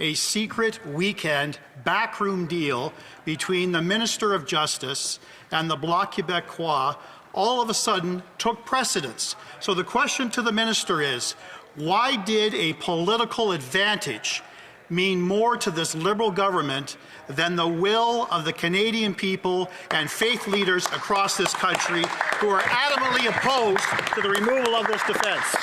a secret weekend backroom deal between the Minister of Justice and the Bloc Québécois all of a sudden took precedence. So the question to the Minister is, why did a political advantage mean more to this Liberal government than the will of the Canadian people and faith leaders across this country who are adamantly opposed to the removal of this defence?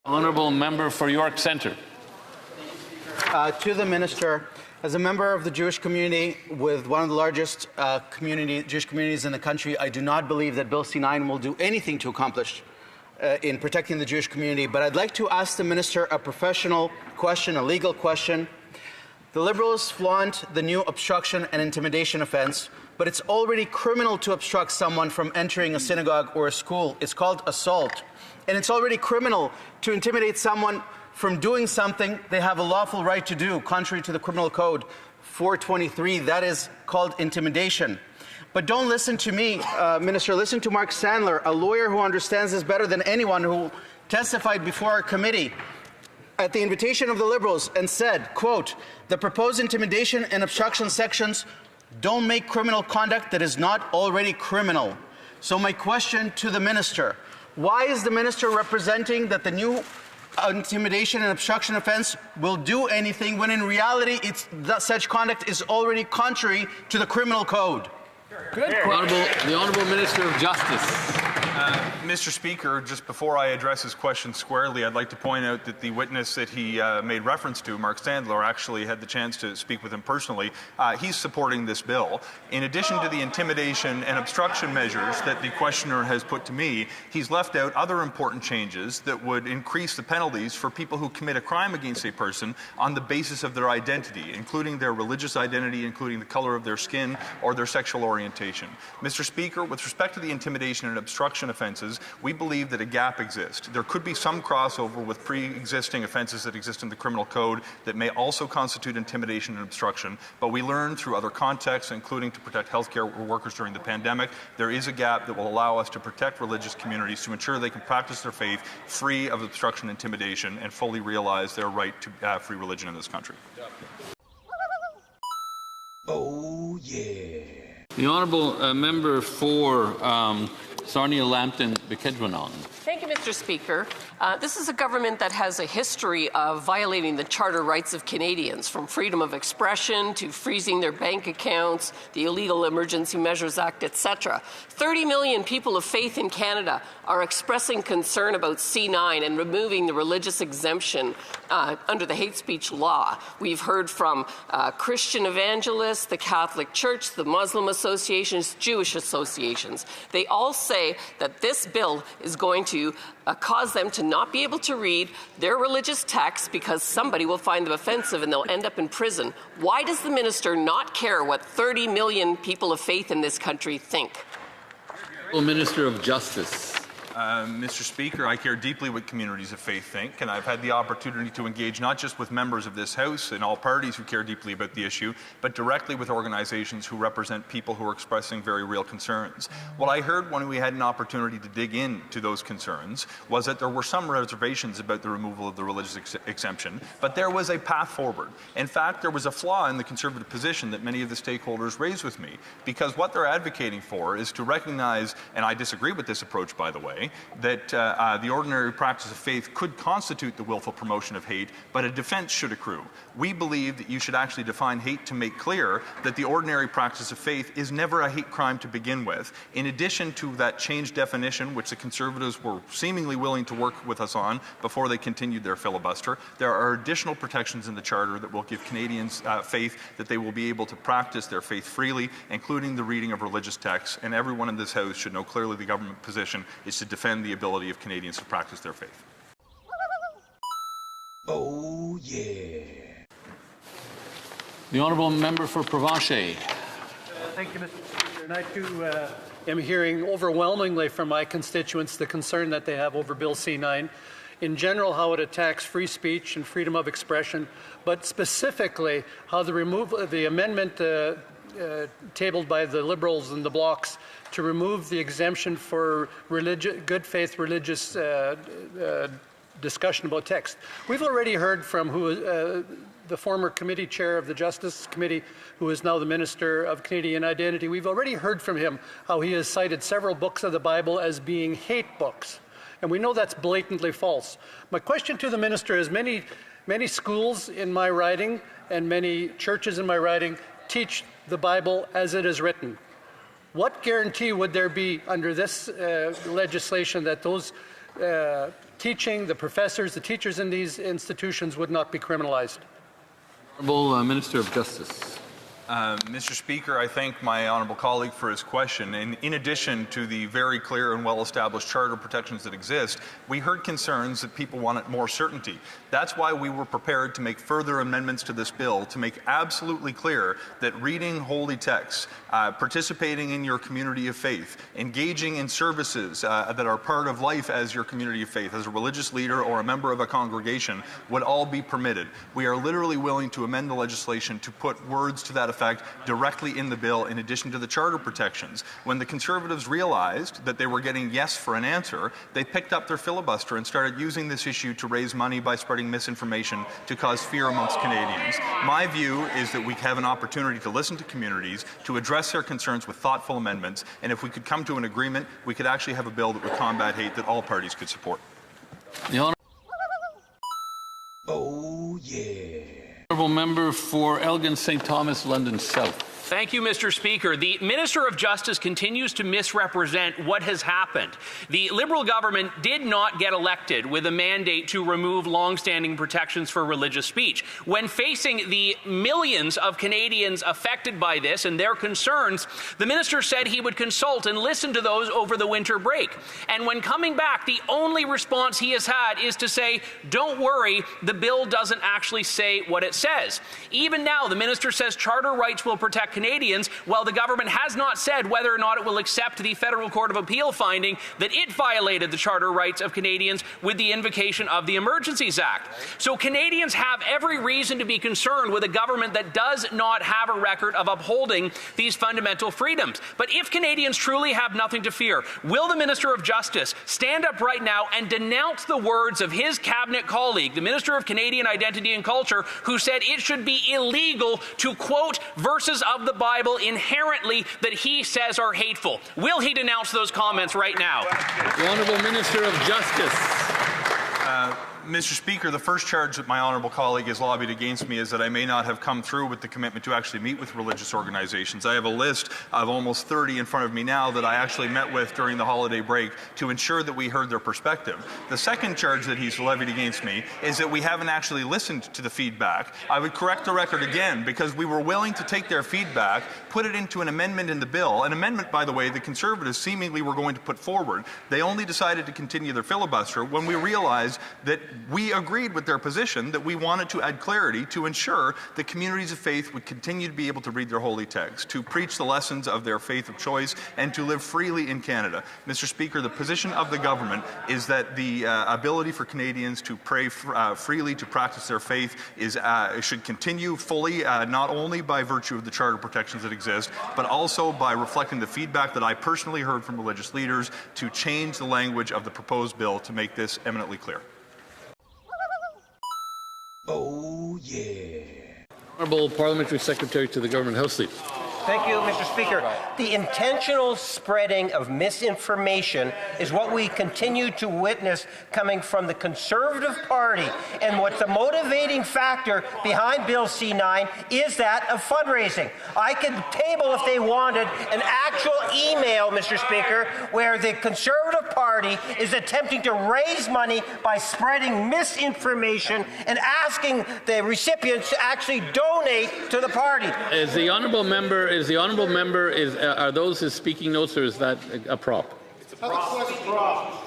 Honourable Member for York Centre. To the Minister, as a member of the Jewish community with one of the largest Jewish communities in the country, I do not believe that Bill C-9 will do anything to accomplish in protecting the Jewish community. But I'd like to ask the Minister a professional question, a legal question. The Liberals flaunt the new obstruction and intimidation offence, but it's already criminal to obstruct someone from entering a synagogue or a school. It's called assault. And it's already criminal to intimidate someone from doing something they have a lawful right to do, contrary to the Criminal Code 423. That is called intimidation. But don't listen to me, Minister. Listen to Mark Sandler, a lawyer who understands this better than anyone, who testified before our committee at the invitation of the Liberals and said, quote, "The proposed intimidation and obstruction sections don't make criminal conduct that is not already criminal." So my question to the Minister, why is the Minister representing that the new intimidation and obstruction offence will do anything when in reality such conduct is already contrary to the Criminal Code? Good. The Honourable Minister of Justice. Mr. Speaker, just before I address his question squarely, I'd like to point out that the witness that he made reference to, Mark Sandler, actually had the chance to speak with him personally. He's supporting this bill. In addition to the intimidation and obstruction measures that the questioner has put to me, he's left out other important changes that would increase the penalties for people who commit a crime against a person on the basis of their identity, including their religious identity, including the color of their skin or their sexual orientation. Mr. Speaker, with respect to the intimidation and obstruction offences, we believe that a gap exists. There could be some crossover with pre-existing offences that exist in the Criminal Code that may also constitute intimidation and obstruction, but we learned through other contexts, including to protect healthcare workers during the pandemic, there is a gap that will allow us to protect religious communities to ensure they can practice their faith free of obstruction and intimidation and fully realize their right to free religion in this country. Oh, yeah. The Honourable Member for Sarnia Lambton Bukidnon. Thank you, Mr. Speaker. This is a government that has a history of violating the charter rights of Canadians, from freedom of expression to freezing their bank accounts, the Illegal Emergency Measures Act, etc. 30 million people of faith in Canada are expressing concern about C-9 and removing the religious exemption under the hate speech law. We've heard from Christian evangelists, the Catholic Church, the Muslim associations, Jewish associations. They all say that this bill is going to cause them to not be able to read their religious texts because somebody will find them offensive and they'll end up in prison. Why does the minister not care what 30 million people of faith in this country think? Minister of Justice. Mr. Speaker, I care deeply what communities of faith think, and I've had the opportunity to engage not just with members of this House and all parties who care deeply about the issue, but directly with organizations who represent people who are expressing very real concerns. What I heard when we had an opportunity to dig into those concerns was that there were some reservations about the removal of the religious exemption, but there was a path forward. In fact, there was a flaw in the Conservative position that many of the stakeholders raised with me, because what they're advocating for is to recognize, and I disagree with this approach, by the way, that the ordinary practice of faith could constitute the willful promotion of hate, but a defense should accrue. We believe that you should actually define hate to make clear that the ordinary practice of faith is never a hate crime to begin with. In addition to that changed definition, which the Conservatives were seemingly willing to work with us on before they continued their filibuster, there are additional protections in the Charter that will give Canadians faith that they will be able to practice their faith freely, including the reading of religious texts, and everyone in this House should know clearly the government position is to defend the ability of Canadians to practice their faith. Oh, yeah. The Honourable Member for Provencher. Thank you, Mr. Speaker. And I too am hearing overwhelmingly from my constituents the concern that they have over Bill C-9. In general, how it attacks free speech and freedom of expression, but specifically how the removal of the amendment tabled by the Liberals and the Blocs to remove the exemption for good faith religious discussion about text. We've already heard from the former committee chair of the Justice Committee, who is now the Minister of Canadian Identity. We've already heard from him how he has cited several books of the Bible as being hate books. And we know that's blatantly false. My question to the Minister is many schools in my riding and many churches in my riding teach the Bible as it is written. What guarantee would there be under this legislation that those teaching, the professors, the teachers in these institutions would not be criminalized? Honourable Minister of Justice. Mr. Speaker, I thank my honourable colleague for his question. And in addition to the very clear and well-established charter protections that exist, we heard concerns that people wanted more certainty. That's why we were prepared to make further amendments to this bill to make absolutely clear that reading holy texts, participating in your community of faith, engaging in services that are part of life as your community of faith, as a religious leader or a member of a congregation, would all be permitted. We are literally willing to amend the legislation to put words to that effect directly in the bill in addition to the charter protections. When the Conservatives realized that they were getting yes for an answer, they picked up their filibuster and started using this issue to raise money by spreading misinformation to cause fear amongst Canadians. My view is that we have an opportunity to listen to communities, to address their concerns with thoughtful amendments, and if we could come to an agreement, we could actually have a bill that would combat hate that all parties could support. The Oh, yeah. Honourable Member for Elgin St. Thomas, London South. Thank you, Mr. Speaker. The Minister of Justice continues to misrepresent what has happened. The Liberal government did not get elected with a mandate to remove long-standing protections for religious speech. When facing the millions of Canadians affected by this and their concerns, the minister said he would consult and listen to those over the winter break. And when coming back, the only response he has had is to say, don't worry, the bill doesn't actually say what it says. Even now, the minister says charter rights will protect Canadians, while the government has not said whether or not it will accept the Federal Court of Appeal finding that it violated the charter rights of Canadians with the invocation of the Emergencies Act. So Canadians have every reason to be concerned with a government that does not have a record of upholding these fundamental freedoms. But if Canadians truly have nothing to fear, will the Minister of Justice stand up right now and denounce the words of his cabinet colleague, the Minister of Canadian Identity and Culture, who said it should be illegal to quote verses of the Bible inherently that he says are hateful? Will he denounce those comments right now? The Honourable Minister of Justice. Mr. Speaker, the first charge that my honourable colleague has lobbied against me is that I may not have come through with the commitment to actually meet with religious organizations. I have a list of almost 30 in front of me now that I actually met with during the holiday break to ensure that we heard their perspective. The second charge that he's levied against me is that we haven't actually listened to the feedback. I would correct the record again, because we were willing to take their feedback, put it into an amendment in the bill, an amendment, by the way, the Conservatives seemingly were going to put forward. They only decided to continue their filibuster when we realized that we agreed with their position that we wanted to add clarity to ensure that communities of faith would continue to be able to read their holy text, to preach the lessons of their faith of choice, and to live freely in Canada. Mr. Speaker, the position of the government is that the ability for Canadians to pray freely, to practice their faith, should continue fully, not only by virtue of the charter protections that exist, but also by reflecting the feedback that I personally heard from religious leaders to change the language of the proposed bill to make this eminently clear. Oh, yeah. Honourable Parliamentary Secretary to the Government House Leader. Thank you, Mr. Speaker. The intentional spreading of misinformation is what we continue to witness coming from the Conservative Party. And what the motivating factor behind Bill C-9 is that of fundraising. I could table, if they wanted, an actual email, Mr. Speaker, where the Conservative Party is attempting to raise money by spreading misinformation and asking the recipients to actually donate to the party. Are those his speaking notes, or is that a prop? It's a prop.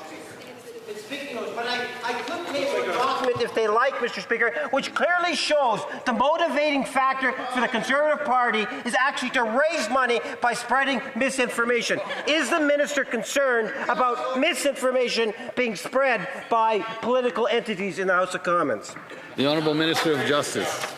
It's speaking notes, but I could table a document if they like, Mr. Speaker, which clearly shows the motivating factor for the Conservative Party is actually to raise money by spreading misinformation. Is the minister concerned about misinformation being spread by political entities in the House of Commons? The Honourable Minister of Justice.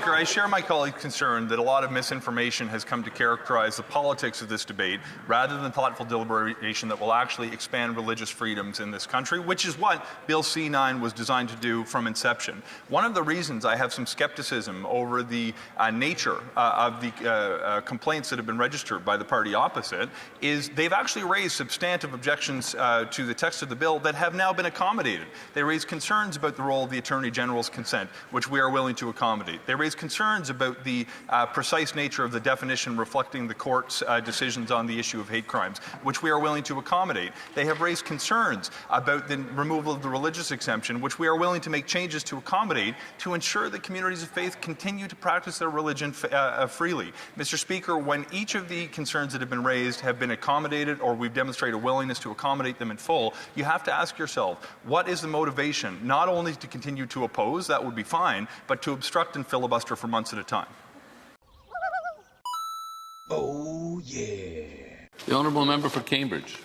Speaker, I share my colleague's concern that a lot of misinformation has come to characterize the politics of this debate rather than thoughtful deliberation that will actually expand religious freedoms in this country, which is what Bill C-9 was designed to do from inception. One of the reasons I have some skepticism over the nature of the complaints that have been registered by the party opposite is they've actually raised substantive objections to the text of the bill that have now been accommodated. They raise concerns about the role of the Attorney General's consent, which we are willing to accommodate. They raise concerns about the precise nature of the definition reflecting the court's decisions on the issue of hate crimes, which we are willing to accommodate. They have raised concerns about the removal of the religious exemption, which we are willing to make changes to accommodate to ensure that communities of faith continue to practice their religion freely. Mr. Speaker, when each of the concerns that have been raised have been accommodated or we've demonstrated a willingness to accommodate them in full, you have to ask yourself, what is the motivation not only to continue to oppose, that would be fine, but to obstruct and filibuster for months at a time? Oh, yeah. The honourable member for Cambridge.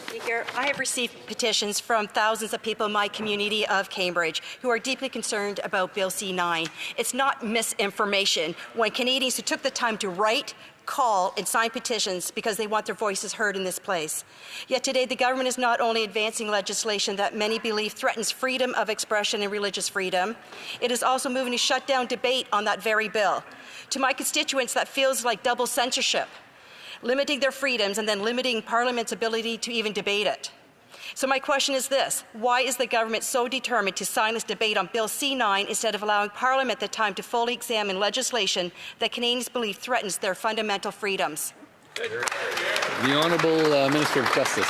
Speaker, I have received petitions from thousands of people in my community of Cambridge who are deeply concerned about Bill C-9. It's not misinformation when Canadians who took the time to write, call and sign petitions because they want their voices heard in this place. Yet today the government is not only advancing legislation that many believe threatens freedom of expression and religious freedom, it is also moving to shut down debate on that very bill. To my constituents, that feels like double censorship, limiting their freedoms and then limiting Parliament's ability to even debate it. So my question is this: why is the government so determined to silence debate on Bill C-9 instead of allowing Parliament the time to fully examine legislation that Canadians believe threatens their fundamental freedoms? The Honourable Minister of Justice.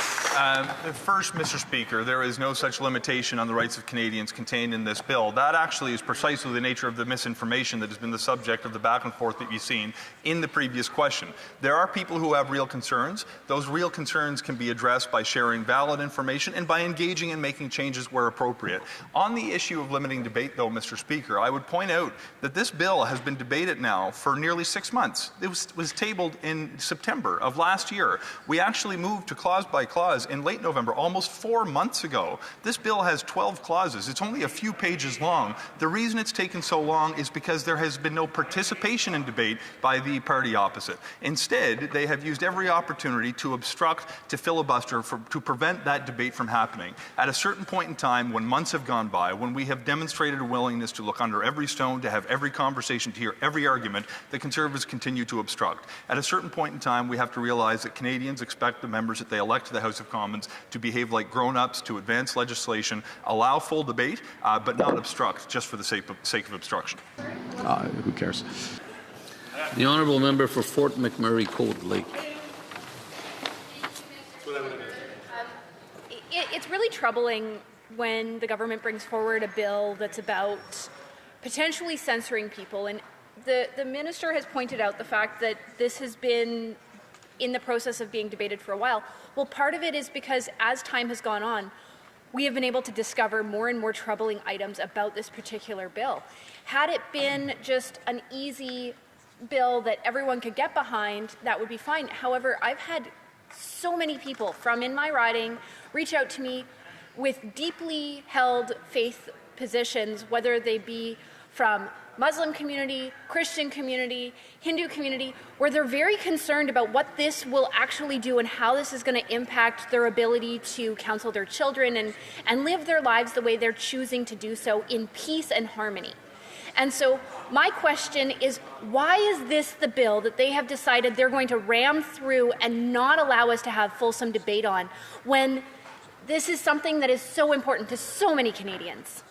First, Mr. Speaker, there is no such limitation on the rights of Canadians contained in this bill. That actually is precisely the nature of the misinformation that has been the subject of the back and forth that you've seen in the previous question. There are people who have real concerns. Those real concerns can be addressed by sharing valid information and by engaging in making changes where appropriate. On the issue of limiting debate, though, Mr. Speaker, I would point out that this bill has been debated now for nearly 6 months. It was tabled in September of last year. We actually moved to clause by clause in late November, almost 4 months ago. This bill has 12 clauses. It's only a few pages long. The reason it's taken so long is because there has been no participation in debate by the party opposite. Instead, they have used every opportunity to obstruct, to filibuster, to prevent that debate from happening. At a certain point in time, when months have gone by, when we have demonstrated a willingness to look under every stone, to have every conversation, to hear every argument, the Conservatives continue to obstruct. At a certain point in time, we have to realize that Canadians expect the members that they elect to the House of Commons to behave like grown-ups, to advance legislation, allow full debate, but not obstruct just for the sake of obstruction. Who cares? The Honourable Member for Fort McMurray Cold Lake. It's really troubling when the government brings forward a bill that's about potentially censoring people. And the minister has pointed out the fact that this has been in the process of being debated for a while. Well, part of it is because as time has gone on, we have been able to discover more and more troubling items about this particular bill. Had it been just an easy bill that everyone could get behind, that would be fine. However, I've had so many people from in my riding reach out to me with deeply held faith positions, whether they be from Muslim community, Christian community, Hindu community, where they're very concerned about what this will actually do and how this is going to impact their ability to counsel their children and live their lives the way they're choosing to do so in peace and harmony. And so my question is, why is this the bill that they have decided they're going to ram through and not allow us to have fulsome debate on, when this is something that is so important to so many Canadians?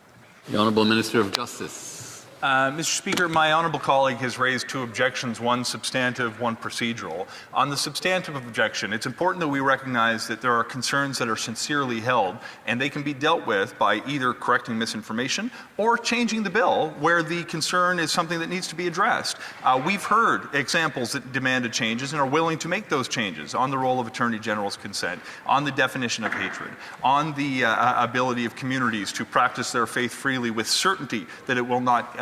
The Honourable Minister of Justice. Mr. Speaker, my honourable colleague has raised two objections, one substantive, one procedural. On the substantive objection, it's important that we recognize that there are concerns that are sincerely held, and they can be dealt with by either correcting misinformation or changing the bill where the concern is something that needs to be addressed. We've heard examples that demanded changes and are willing to make those changes on the role of Attorney General's consent, on the definition of hatred, on the ability of communities to practice their faith freely with certainty that it will not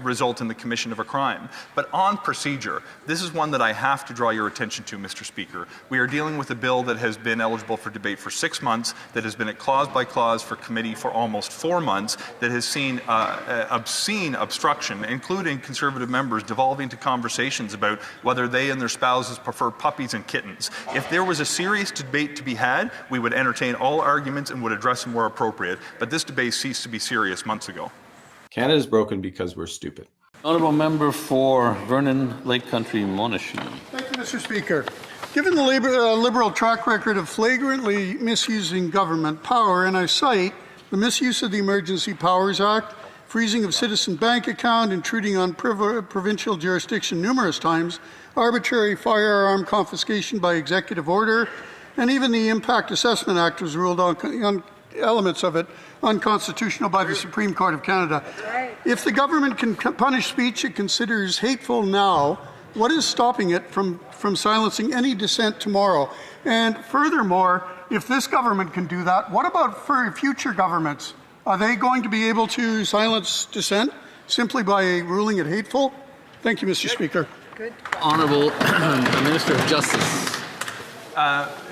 result in the commission of a crime. But on procedure, this is one that I have to draw your attention to, Mr. Speaker. We are dealing with a bill that has been eligible for debate for 6 months, that has been at clause by clause for committee for almost 4 months, that has seen obscene obstruction, including Conservative members devolving to conversations about whether they and their spouses prefer puppies and kittens. If there was a serious debate to be had, we would entertain all arguments and would address them where appropriate. But this debate ceased to be serious months ago. Canada's broken because we're stupid. Honourable member for Vernon Lake Country, Monashee. Thank you, Mr. Speaker. Given the Liberal track record of flagrantly misusing government power, and I cite the misuse of the Emergency Powers Act, freezing of citizen bank account, intruding on provincial jurisdiction numerous times, arbitrary firearm confiscation by executive order, and even the Impact Assessment Act was ruled on elements of it unconstitutional by the Supreme Court of Canada. If the government can punish speech it considers hateful now, what is stopping it from silencing any dissent tomorrow? And furthermore, if this government can do that, what about for future governments? Are they going to be able to silence dissent simply by ruling it hateful? Thank you, Mr. Speaker. Honourable Minister of Justice.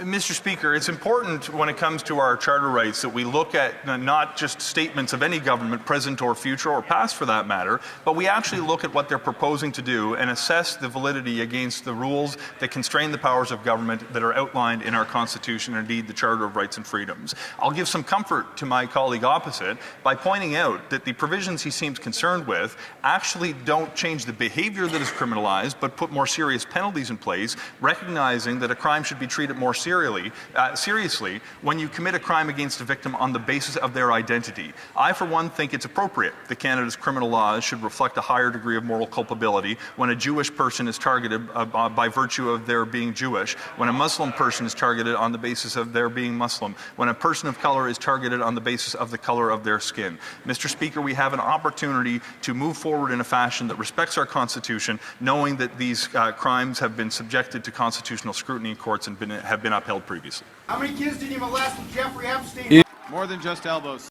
Mr. Speaker, it's important when it comes to our charter rights that we look at not just statements of any government, present or future or past for that matter, but we actually look at what they're proposing to do and assess the validity against the rules that constrain the powers of government that are outlined in our Constitution and indeed the Charter of Rights and Freedoms. I'll give some comfort to my colleague opposite by pointing out that the provisions he seems concerned with actually don't change the behavior that is criminalized, but put more serious penalties in place, recognizing that a crime should be treated more seriously when you commit a crime against a victim on the basis of their identity. I, for one, think it's appropriate that Canada's criminal laws should reflect a higher degree of moral culpability when a Jewish person is targeted by virtue of their being Jewish, when a Muslim person is targeted on the basis of their being Muslim, when a person of color is targeted on the basis of the color of their skin. Mr. Speaker, we have an opportunity to move forward in a fashion that respects our Constitution, knowing that these crimes have been subjected to constitutional scrutiny in courts and have been upheld previously. How many kids did you molest with Jeffrey Epstein? More than just elbows.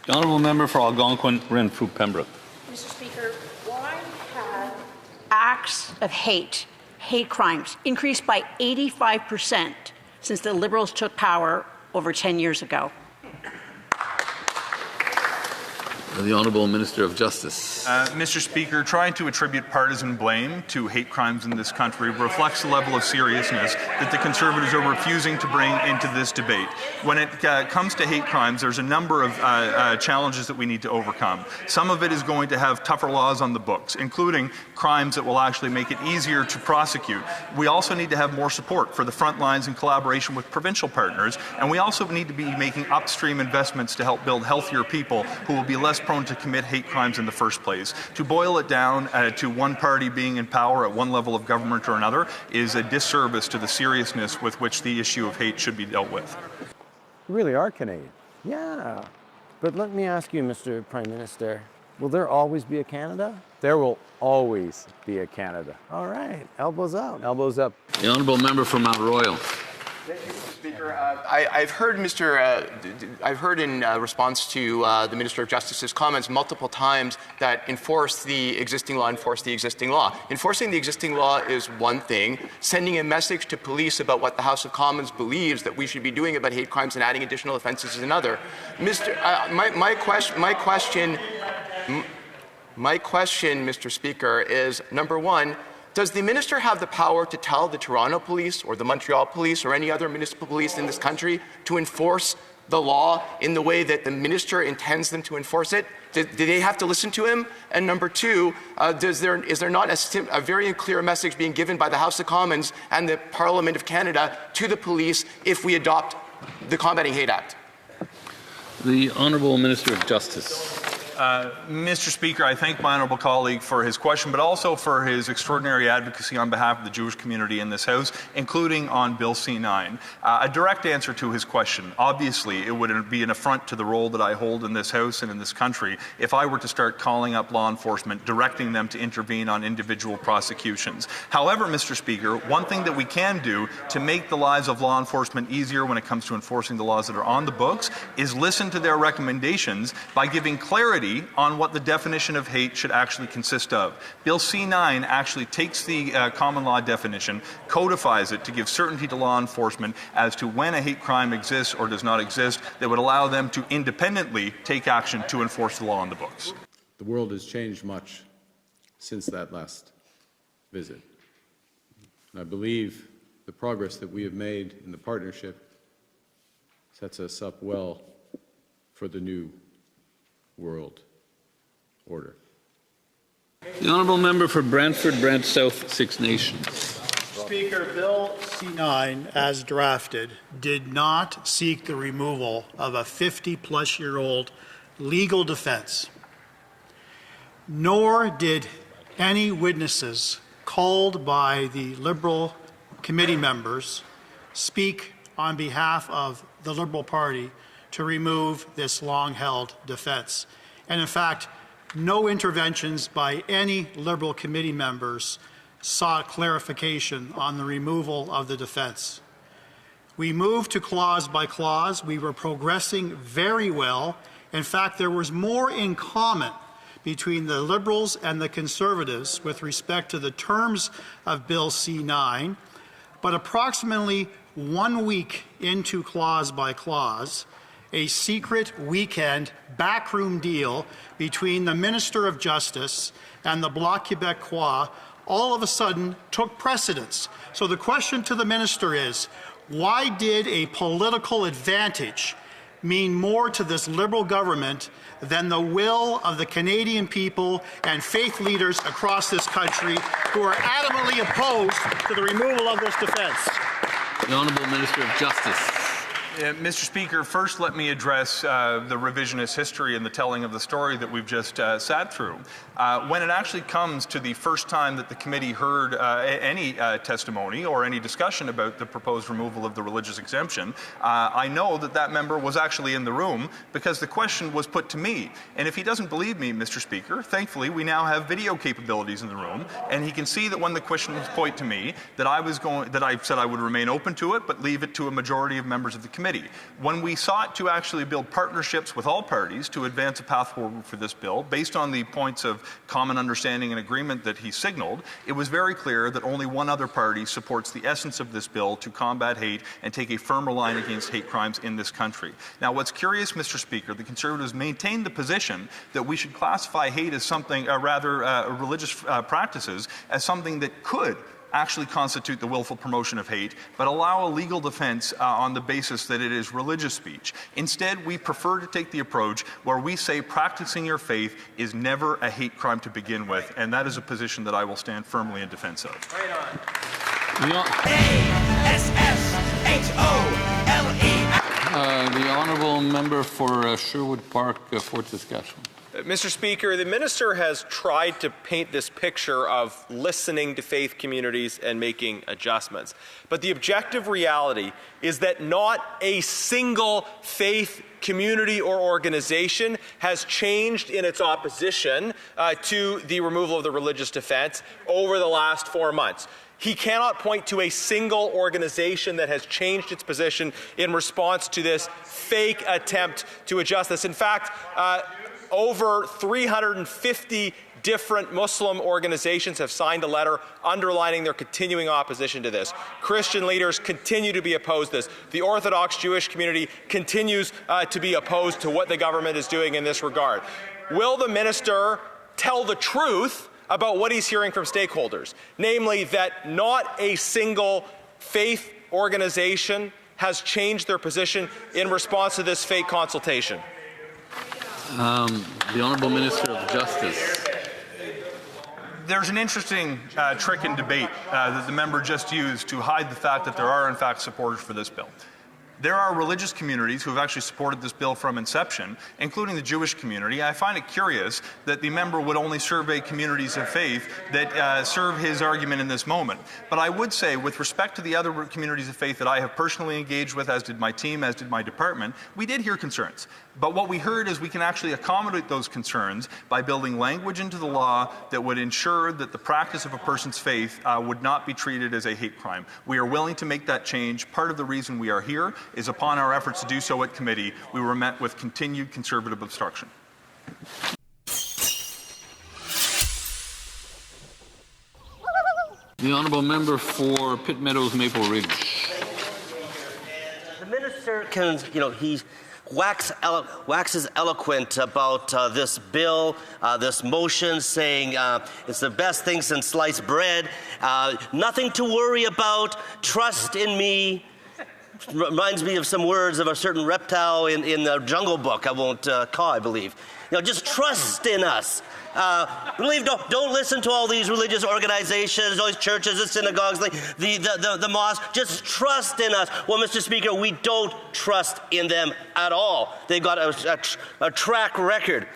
The honourable member for Algonquin, Renfrew, Pembroke. Mr. Speaker, why have acts of hate crimes, increased by 85% since the Liberals took power over 10 years ago? The Honourable Minister of Justice. Mr. Speaker, trying to attribute partisan blame to hate crimes in this country reflects the level of seriousness that the Conservatives are refusing to bring into this debate. When it comes to hate crimes, there's a number of challenges that we need to overcome. Some of it is going to have tougher laws on the books, including crimes that will actually make it easier to prosecute. We also need to have more support for the front lines in collaboration with provincial partners, and we also need to be making upstream investments to help build healthier people who will be less prone to commit hate crimes in the first place. To boil it down to one party being in power at one level of government or another is a disservice to the seriousness with which the issue of hate should be dealt with. You really are Canadian. Yeah. But let me ask you, Mr. Prime Minister, will there always be a Canada? There will always be a Canada. All right. Elbows up. Elbows up. The honourable member for Mount Royal. Thank you, Mr. Speaker. I've heard in response to the Minister of Justice's comments multiple times that enforce the existing law. Enforcing the existing law is one thing. Sending a message to police about what the House of Commons believes that we should be doing about hate crimes and adding additional offences is another. My question, Mr. Speaker, is number one. Does the minister have the power to tell the Toronto police or the Montreal police or any other municipal police in this country to enforce the law in the way that the minister intends them to enforce it? Do they have to listen to him? And number two, is there not a very clear message being given by the House of Commons and the Parliament of Canada to the police if we adopt the Combating Hate Act? The Honourable Minister of Justice. Mr. Speaker, I thank my honourable colleague for his question, but also for his extraordinary advocacy on behalf of the Jewish community in this House, including on Bill C-9. A direct answer to his question. Obviously, it would be an affront to the role that I hold in this House and in this country if I were to start calling up law enforcement, directing them to intervene on individual prosecutions. However, Mr. Speaker, one thing that we can do to make the lives of law enforcement easier when it comes to enforcing the laws that are on the books is listen to their recommendations by giving clarity clarity on what the definition of hate should actually consist of. Bill C-9 actually takes the common law definition, codifies it to give certainty to law enforcement as to when a hate crime exists or does not exist that would allow them to independently take action to enforce the law on the books. The world has changed much since that last visit. And I believe the progress that we have made in the partnership sets us up well for the new world order. The honourable member for Brantford, Brant South, Six Nations. Speaker, Bill C-9, as drafted, did not seek the removal of a 50-plus-year-old legal defense, nor did any witnesses called by the Liberal committee members speak on behalf of the Liberal Party to remove this long-held defense. And in fact, no interventions by any Liberal committee members sought clarification on the removal of the defense. We moved to clause by clause. We were progressing very well. In fact, there was more in common between the Liberals and the Conservatives with respect to the terms of Bill C-9, but approximately 1 week into clause by clause, a secret weekend backroom deal between the Minister of Justice and the Bloc Québécois all of a sudden took precedence. So the question to the Minister is, why did a political advantage mean more to this Liberal government than the will of the Canadian people and faith leaders across this country who are adamantly opposed to the removal of this defense? The Honourable Minister of Justice. Mr. Speaker, first let me address the revisionist history and the telling of the story that we've just sat through. When it actually comes to the first time that the committee heard any testimony or any discussion about the proposed removal of the religious exemption, I know that that member was actually in the room because the question was put to me. And if he doesn't believe me, Mr. Speaker, thankfully we now have video capabilities in the room, and he can see that when the question was put to me, that I said I would remain open to it, but leave it to a majority of members of the committee. When we sought to actually build partnerships with all parties to advance a path forward for this bill, based on the points of common understanding and agreement that he signaled, it was very clear that only one other party supports the essence of this bill to combat hate and take a firmer line against hate crimes in this country. Now, what's curious, Mr. Speaker, the Conservatives maintained the position that we should classify hate as something, religious practices, as something that could actually constitute the willful promotion of hate, but allow a legal defense on the basis that it is religious speech. Instead, we prefer to take the approach where we say practicing your faith is never a hate crime to begin with, and that is a position that I will stand firmly in defense of. Right on. The Honourable Member for Sherwood Park, Fort Saskatchewan. Mr. Speaker, the minister has tried to paint this picture of listening to faith communities and making adjustments. But the objective reality is that not a single faith community or organization has changed in its opposition to the removal of the religious defense over the last 4 months. He cannot point to a single organization that has changed its position in response to this fake attempt to adjust this. In fact, over 350 different Muslim organizations have signed a letter underlining their continuing opposition to this. Christian leaders continue to be opposed to this. The Orthodox Jewish community continues to be opposed to what the government is doing in this regard. Will the minister tell the truth about what he's hearing from stakeholders, namely that not a single faith organization has changed their position in response to this fake consultation? The Honourable Minister of Justice. There's an interesting trick in debate that the member just used to hide the fact that there are, in fact, supporters for this bill. There are religious communities who have actually supported this bill from inception, including the Jewish community. I find it curious that the member would only survey communities of faith that serve his argument in this moment. But I would say, with respect to the other communities of faith that I have personally engaged with, as did my team, as did my department, we did hear concerns. But what we heard is we can actually accommodate those concerns by building language into the law that would ensure that the practice of a person's faith would not be treated as a hate crime. We are willing to make that change. Part of the reason we are here is upon our efforts to do so at committee, we were met with continued Conservative obstruction. The honourable member for Pitt Meadows, Maple Ridge. The minister can, he waxes eloquent about this bill, this motion, saying it's the best thing since sliced bread, nothing to worry about, trust in me. Reminds me of some words of a certain reptile in the Jungle Book. I won't call, I believe. Just trust in us. Don't listen to all these religious organizations, all these churches, the synagogues, the mosques. Just trust in us. Well, Mr. Speaker, we don't trust in them at all. They've got a track record.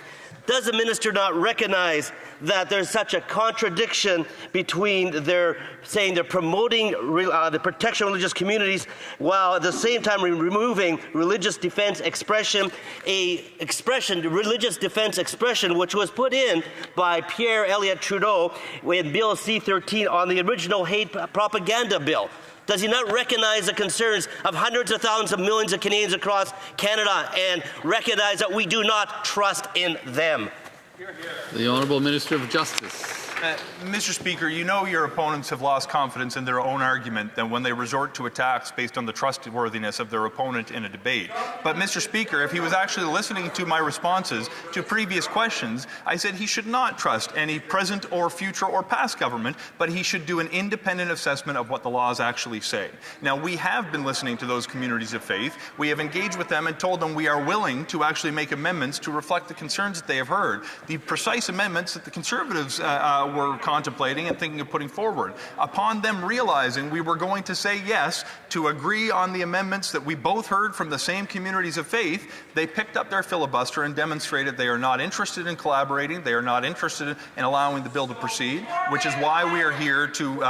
Does the minister not recognize that there's such a contradiction between their saying they're promoting the protection of religious communities while at the same time removing religious defense expression, religious defense expression, which was put in by Pierre Elliott Trudeau in Bill C-13 on the original hate propaganda bill? Does he not recognize the concerns of hundreds of thousands of millions of Canadians across Canada and recognize that we do not trust in them? The Honourable Minister of Justice. Mr. Speaker, you know your opponents have lost confidence in their own argument that when they resort to attacks based on the trustworthiness of their opponent in a debate. But, Mr. Speaker, if he was actually listening to my responses to previous questions, I said he should not trust any present or future or past government, but he should do an independent assessment of what the laws actually say. Now, we have been listening to those communities of faith. We have engaged with them and told them we are willing to actually make amendments to reflect the concerns that they have heard. The precise amendments that the Conservatives were contemplating and thinking of putting forward. Upon them realizing we were going to say yes to agree on the amendments that we both heard from the same communities of faith, they picked up their filibuster and demonstrated they are not interested in collaborating, they are not interested in allowing the bill to proceed, which is why we are here to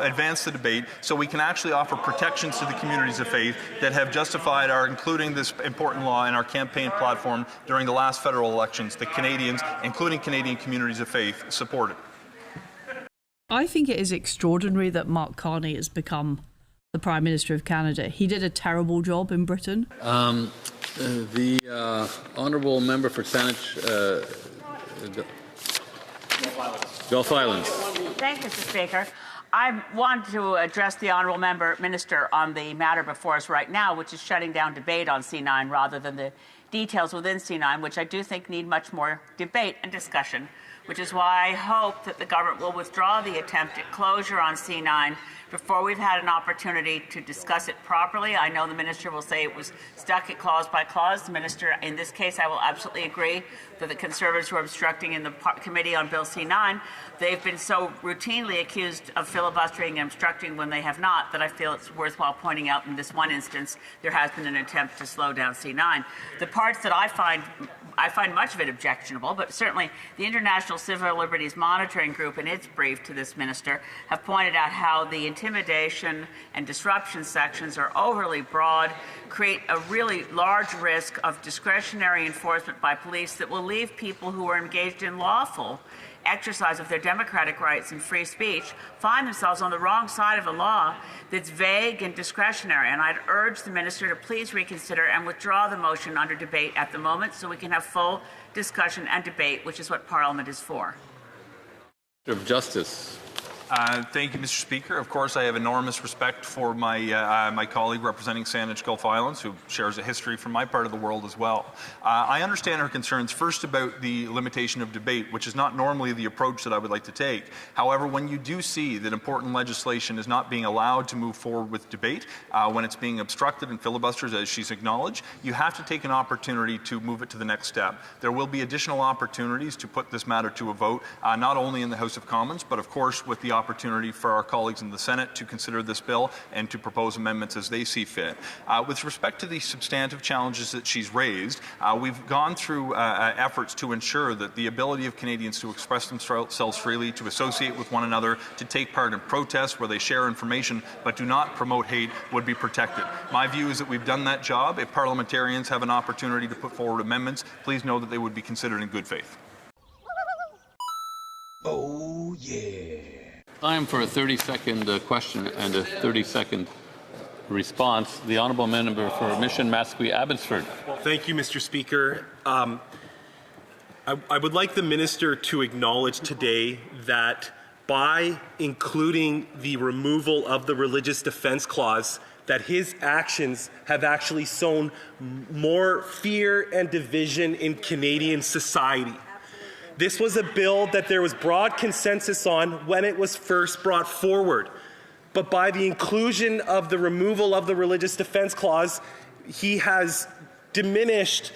advance the debate so we can actually offer protections to the communities of faith that have justified our including this important law in our campaign platform during the last federal elections that Canadians, including Canadian communities of faith, supported. I think it is extraordinary that Mark Carney has become the Prime Minister of Canada. He did a terrible job in Britain. The Honourable Member for Saanich, Gulf Islands. Thank you, Mr. Speaker. I want to address the Honourable Minister on the matter before us right now, which is shutting down debate on C9 rather than the details within C9, which I do think need much more debate and discussion, which is why I hope that the government will withdraw the attempt at closure on C9 before we've had an opportunity to discuss it properly. I know the minister will say it was stuck at clause by clause. The minister, in this case, I will absolutely agree that the Conservatives were obstructing in the committee on Bill C9. They've been so routinely accused of filibustering and obstructing when they have not that I feel it's worthwhile pointing out in this one instance there has been an attempt to slow down C9. The parts that I find much of it objectionable, but certainly the International Civil Liberties Monitoring Group in its brief to this minister have pointed out how the intimidation and disruption sections are overly broad, create a really large risk of discretionary enforcement by police that will leave people who are engaged in lawful exercise of their democratic rights and free speech find themselves on the wrong side of a law that's vague and discretionary. And I'd urge the minister to please reconsider and withdraw the motion under debate at the moment so we can have full discussion and debate, which is what Parliament is for. Minister of Justice. Thank you, Mr. Speaker. Of course, I have enormous respect for my colleague representing Saanich Gulf Islands, who shares a history from my part of the world as well. I understand her concerns first about the limitation of debate, which is not normally the approach that I would like to take. However, when you do see that important legislation is not being allowed to move forward with debate, when it's being obstructed and filibusters, as she's acknowledged, you have to take an opportunity to move it to the next step. There will be additional opportunities to put this matter to a vote, not only in the House of Commons, but of course with the opportunity for our colleagues in the Senate to consider this bill and to propose amendments as they see fit. With respect to the substantive challenges that she's raised, we've gone through efforts to ensure that the ability of Canadians to express themselves freely, to associate with one another, to take part in protests where they share information but do not promote hate would be protected. My view is that we've done that job. If parliamentarians have an opportunity to put forward amendments, please know that they would be considered in good faith. Oh, yeah. Time for a 30-second question and a 30-second response. The Honourable Member for Mission Mascouy Abbotsford. Well, thank you, Mr. Speaker. I would like the minister to acknowledge today that by including the removal of the religious defense clause, that his actions have actually sown more fear and division in Canadian society. This was a bill that there was broad consensus on when it was first brought forward. But by the inclusion of the removal of the religious defense clause, he has diminished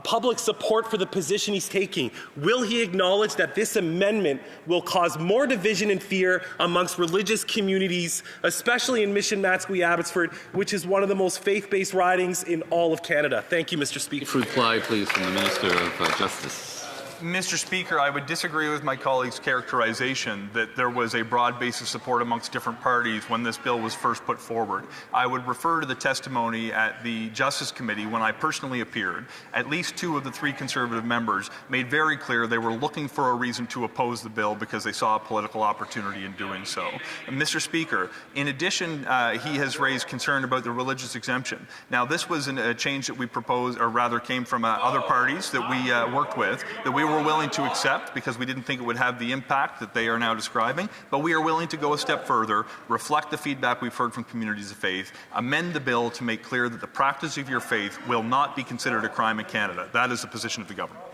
public support for the position he's taking. Will he acknowledge that this amendment will cause more division and fear amongst religious communities, especially in Mission Matsqui Abbotsford, which is one of the most faith-based ridings in all of Canada? Thank you, Mr. Speaker. Reply, please, from the Minister of Justice. Mr. Speaker, I would disagree with my colleague's characterization that there was a broad base of support amongst different parties when this bill was first put forward. I would refer to the testimony at the Justice Committee when I personally appeared. At least 2 of the 3 Conservative members made very clear they were looking for a reason to oppose the bill because they saw a political opportunity in doing so. And Mr. Speaker, in addition, he has raised concern about the religious exemption. Now, this was a change that we proposed, or rather came from other parties that we worked with, that we were willing to accept because we didn't think it would have the impact that they are now describing, but we are willing to go a step further, reflect the feedback we've heard from communities of faith, amend the bill to make clear that the practice of your faith will not be considered a crime in Canada. That is the position of the government.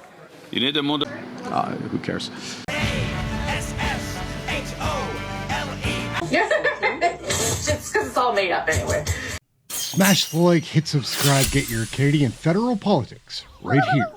You need a Who cares? Just because it's all made up anyway. Smash the like, hit subscribe, get your Canadian federal politics right here.